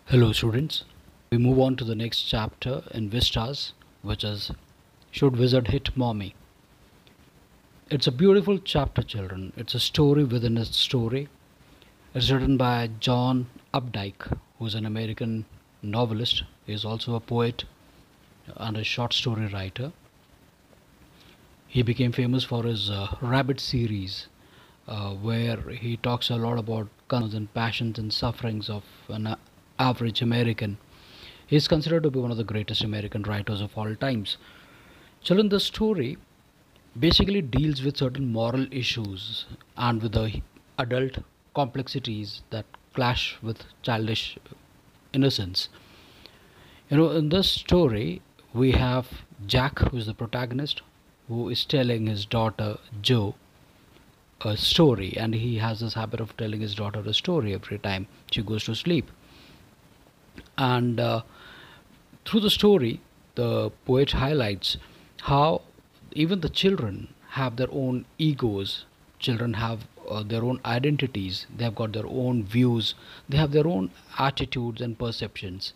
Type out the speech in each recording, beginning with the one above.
Hello students, we move on to the next chapter in Vistas, which is Should Wizard Hit Mommy? It's a beautiful chapter, children. It's a story within a story. It's written by John Updike, who's an American novelist. He's also a poet and a short story writer. He became famous for his Rabbit series, where he talks a lot about concerns and passions and sufferings of an average American. He is considered to be one of the greatest American writers of all times. Children, the story basically deals with certain moral issues and with the adult complexities that clash with childish innocence. In this story, we have Jack, who is the protagonist, who is telling his daughter Jo a story, and he has this habit of telling his daughter a story every time she goes to sleep. And through the story, the poet highlights how even the children have their own egos. Children have their own identities, they have got their own views, they have their own attitudes and perceptions.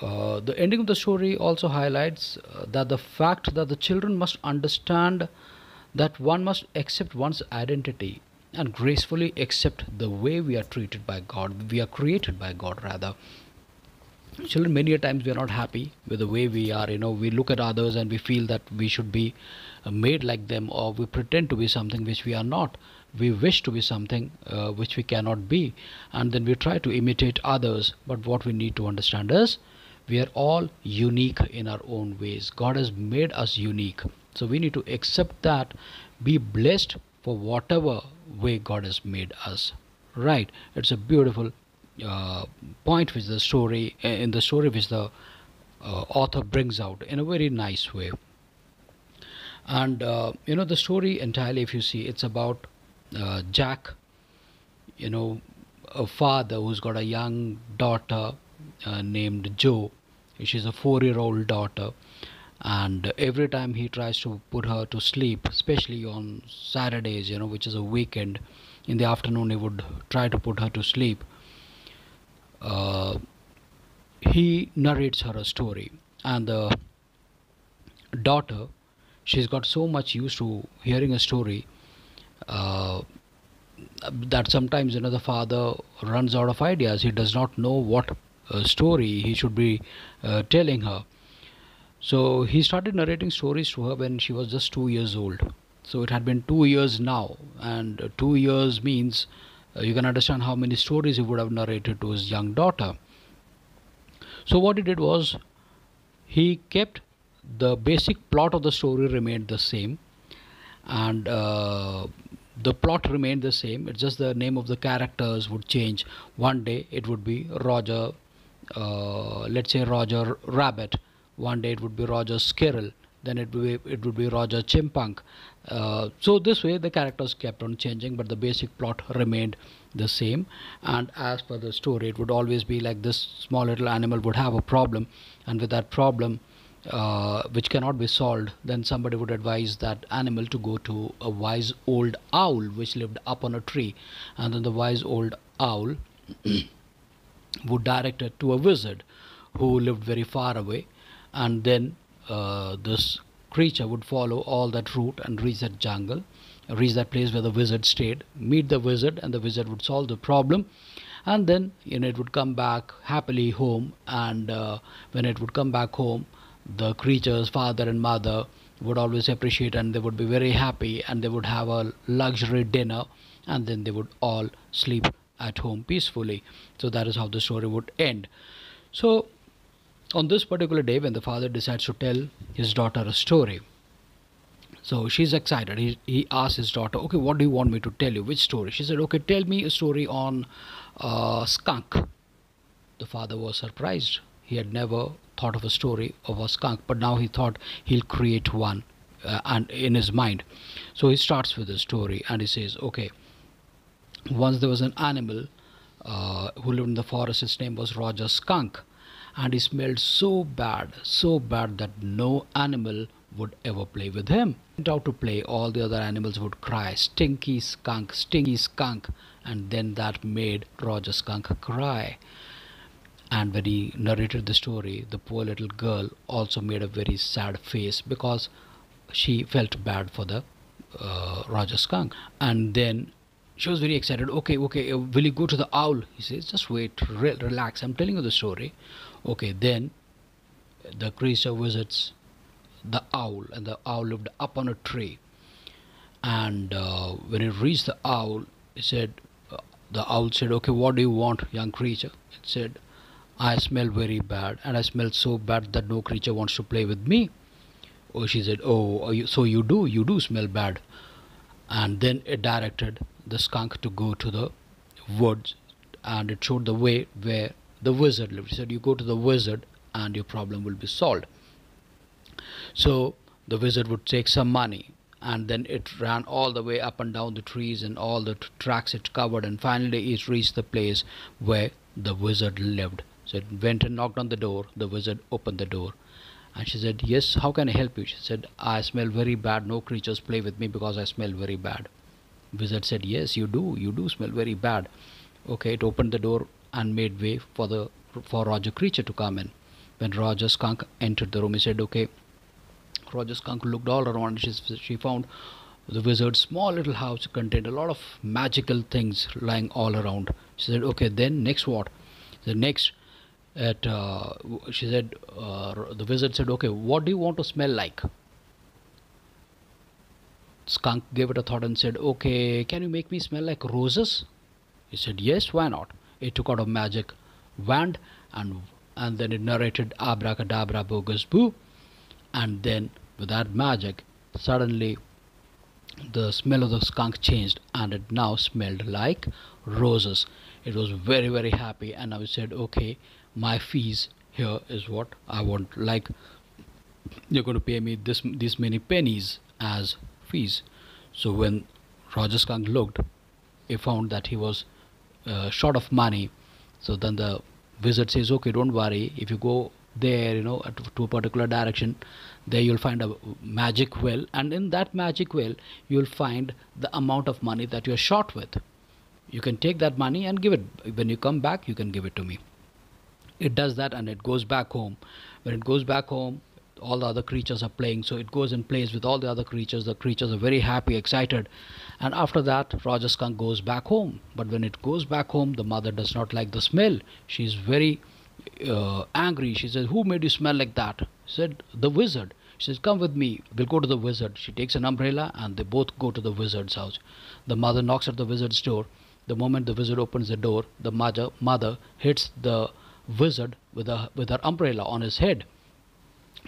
The ending of the story also highlights that the fact that the children must understand that one must accept one's identity and gracefully accept the way we are treated by God, we are created by God rather. Children, many a times we are not happy with the way we are. We look at others and we feel that we should be made like them, or we pretend to be something which we are not. We wish to be something which we cannot be, and then we try to imitate others. But what we need to understand is we are all unique in our own ways. God has made us unique, so we need to accept that, be blessed for whatever way God has made us. Right? It's a beautiful point which the story in the story which the author brings out in a very nice way. And the story entirely, if you see, it's about Jack, a father who's got a young daughter named Jo. She's a 4-year-old daughter, and every time he tries to put her to sleep, especially on Saturdays, which is a weekend, in the afternoon he would try to put her to sleep. He narrates her a story, and the daughter, she's got so much used to hearing a story that sometimes the father runs out of ideas. He does not know what story he should be telling her. So he started narrating stories to her when she was just 2 years old. So it had been 2 years now, and 2 years means you can understand how many stories he would have narrated to his young daughter. So what he did was, he kept the basic plot of the story remained the same, and the plot remained the same. It's just the name of the characters would change. One day it would be Roger, let's say Roger Rabbit. One day it would be Roger Squirrel. Then it would be Roger Chipmunk. So this way the characters kept on changing, but the basic plot remained the same. And as per the story, it would always be like this: small little animal would have a problem, and with that problem, which cannot be solved, then somebody would advise that animal to go to a wise old owl which lived up on a tree, and then the wise old owl would direct it to a wizard who lived very far away, and then this creature would follow all that route and reach that jungle, reach that place where the wizard stayed, meet the wizard, and the wizard would solve the problem. And then it would come back happily home, and when it would come back home, the creature's father and mother would always appreciate, and they would be very happy, and they would have a luxury dinner, and then they would all sleep at home peacefully. So that is how the story would end. So on this particular day, when the father decides to tell his daughter a story, so she's excited. He asks his daughter, okay, what do you want me to tell you? Which story? She said, okay, tell me a story on skunk. The father was surprised. He had never thought of a story of a skunk, but now he thought he'll create one and in his mind. So he starts with the story, and he says, okay, once there was an animal who lived in the forest. His name was Roger Skunk, and he smelled so bad that no animal would ever play with him. He went out to play, all the other animals would cry, stinky skunk, and then that made Roger Skunk cry. And when he narrated the story, the poor little girl also made a very sad face because she felt bad for the Raja skunk. And then she was very excited. Okay, okay, will you go to the owl? He says, just wait, relax. I'm telling you the story. Okay, then the creature visits the owl, and the owl lived up on a tree. And when it reached the owl, he said, the owl said, okay, what do you want, young creature? It said, I smell very bad, and I smell so bad that no creature wants to play with me. Oh, she said, oh, so you do smell bad. And then it directed the skunk to go to the woods, and it showed the way where the wizard lived. It said, you go to the wizard and your problem will be solved. So the wizard would take some money, and then it ran all the way up and down the trees and all the tracks it covered, and finally it reached the place where the wizard lived. So it went and knocked on the door. The wizard opened the door, and she said, yes, how can I help you? She said, I smell very bad. No creatures play with me because I smell very bad. Wizard said, yes, you do smell very bad. Okay, it opened the door and made way for Roger Creature to come in. When Roger Skunk entered the room, he said, okay. Roger Skunk looked all around. She found the wizard's small little house contained a lot of magical things lying all around. She said, okay, then next what? The next, she said, the wizard said, okay, what do you want to smell like? Skunk gave it a thought and said, okay, can you make me smell like roses? He said, yes, why not? It took out a magic wand, and then it narrated abracadabra bogus boo. And then with that magic, suddenly the smell of the skunk changed, and it now smelled like roses. It was very, very happy, and I said, okay, my fees here is what I want. Like, you're going to pay me this many pennies as fees. So when Roger Skunk looked, he found that he was short of money. So then the wizard says, okay, don't worry, if you go there, to a particular direction, there you'll find a magic well, and in that magic well you'll find the amount of money that you're short with. You can take that money and give it. When you come back, you can give it to me. It does that, and it goes back home. When it goes back home, all the other creatures are playing, so it goes and plays with all the other creatures. The creatures are very happy, excited, and after that Roger Skunk goes back home. But when it goes back home, the mother does not like the smell. She's very angry. She says, who made you smell like that? He said, the wizard. She says, come with me, we'll go to the wizard. She takes an umbrella, and they both go to the wizard's house. The mother knocks at the wizard's door. The moment the wizard opens the door, the mother hits the wizard with her umbrella on his head.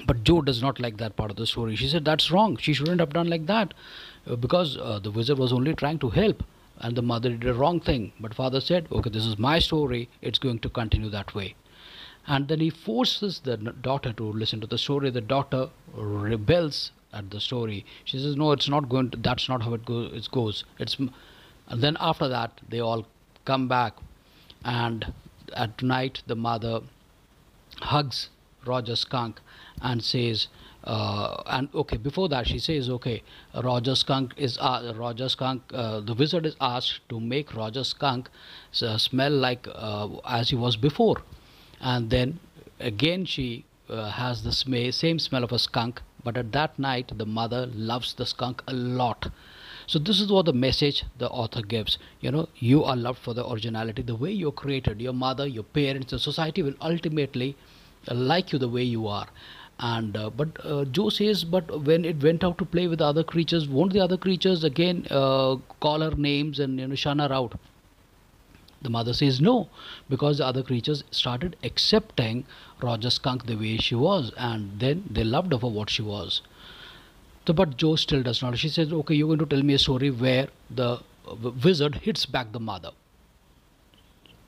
But Joe does not like that part of the story. She said, that's wrong, she shouldn't have done like that, because the wizard was only trying to help, and the mother did a wrong thing. But father said, okay, this is my story, it's going to continue that way. And then he forces the daughter to listen to the story. The daughter rebels at the story. She says, no, it's not going to, that's not how it goes. And then after that, they all come back, and at night the mother hugs Roger Skunk and says, and okay, before that she says, okay, the wizard is asked to make Roger Skunk smell like as he was before. And then again she has the same smell of a skunk, but at that night the mother loves the skunk a lot. So this is what the message the author gives. You are loved for the originality, the way you're created. Your mother, your parents, the society will ultimately like you the way you are. And but Joe says, but when it went out to play with the other creatures, won't the other creatures again call her names and shun her out? The mother says no, because the other creatures started accepting Roger Skunk the way she was, and then they loved her for what she was. So, but Joe still does not. She says, okay, you're going to tell me a story where the wizard hits back the mother.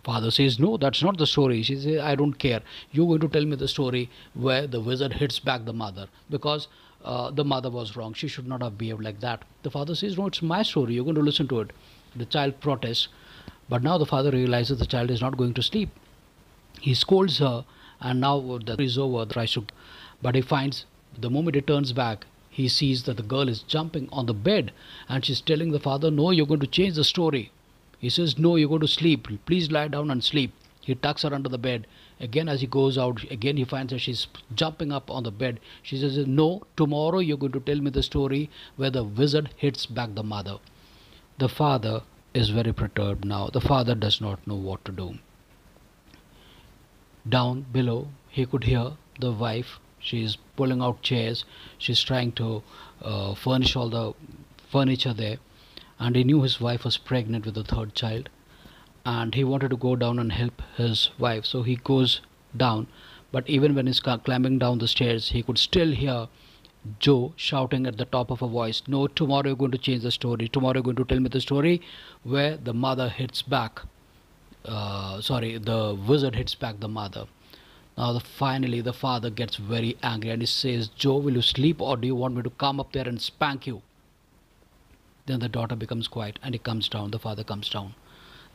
Father says, no, that's not the story. She says, I don't care. You're going to tell me the story where the wizard hits back the mother, because the mother was wrong. She should not have behaved like that. The father says, no, it's my story. You're going to listen to it. The child protests. But now the father realizes the child is not going to sleep. He scolds her, and now that is over, tries to, but he finds the moment he turns back, he sees that the girl is jumping on the bed, and she's telling the father, no, you're going to change the story. He says, no, you're going to sleep. Please lie down and sleep. He tucks her under the bed, Again, as he goes out, again he finds that she's jumping up on the bed. She says, no, tomorrow you're going to tell me the story where the wizard hits back the mother. The father is very perturbed now. The father does not know what to do. Down below, he could hear the wife. She's pulling out chairs. She's trying to furnish all the furniture there. And he knew his wife was pregnant with the third child. And he wanted to go down and help his wife. So he goes down. But even when he's climbing down the stairs, he could still hear Joe shouting at the top of a voice, no, tomorrow you're going to change the story. Tomorrow you're going to tell me the story where the mother hits back. The wizard hits back the mother. Now, finally, the father gets very angry and he says, Joe, will you sleep or do you want me to come up there and spank you? Then the daughter becomes quiet and he comes down. The father comes down.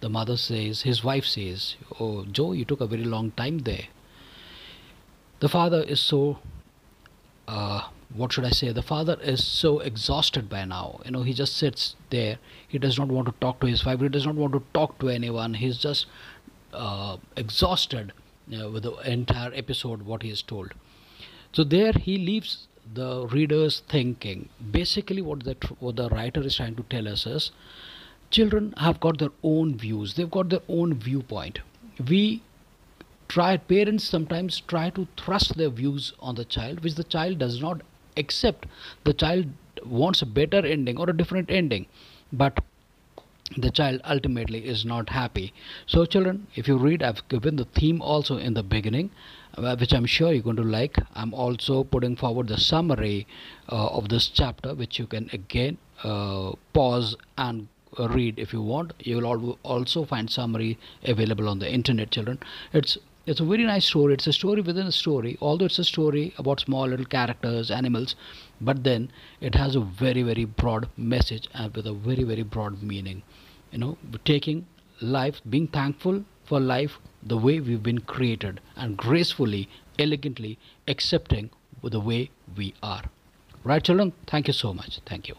The mother says, his wife says, oh, Joe, you took a very long time there. The father is so, what should I say? The father is so exhausted by now. He just sits there. He does not want to talk to his wife. He does not want to talk to anyone. He's just exhausted with the entire episode, what he is told. So there he leaves the readers thinking. Basically, what the writer is trying to tell us is, children have got their own views. They've got their own viewpoint. Parents sometimes try to thrust their views on the child, which the child does not accept. The child wants a better ending or a different ending, but the child ultimately is not happy. So children, if you read, I've given the theme also in the beginning, which I'm sure you're going to like. I'm also putting forward the summary of this chapter, which you can again pause and read if you want. You will also find summary available on the internet, children. It's a very nice story. It's a story within a story, although it's a story about small little characters, animals, but then it has a very, very broad message and with a very, very broad meaning. Taking life, being thankful for life the way we've been created and gracefully, elegantly accepting the way we are. Right, children? Thank you so much. Thank you.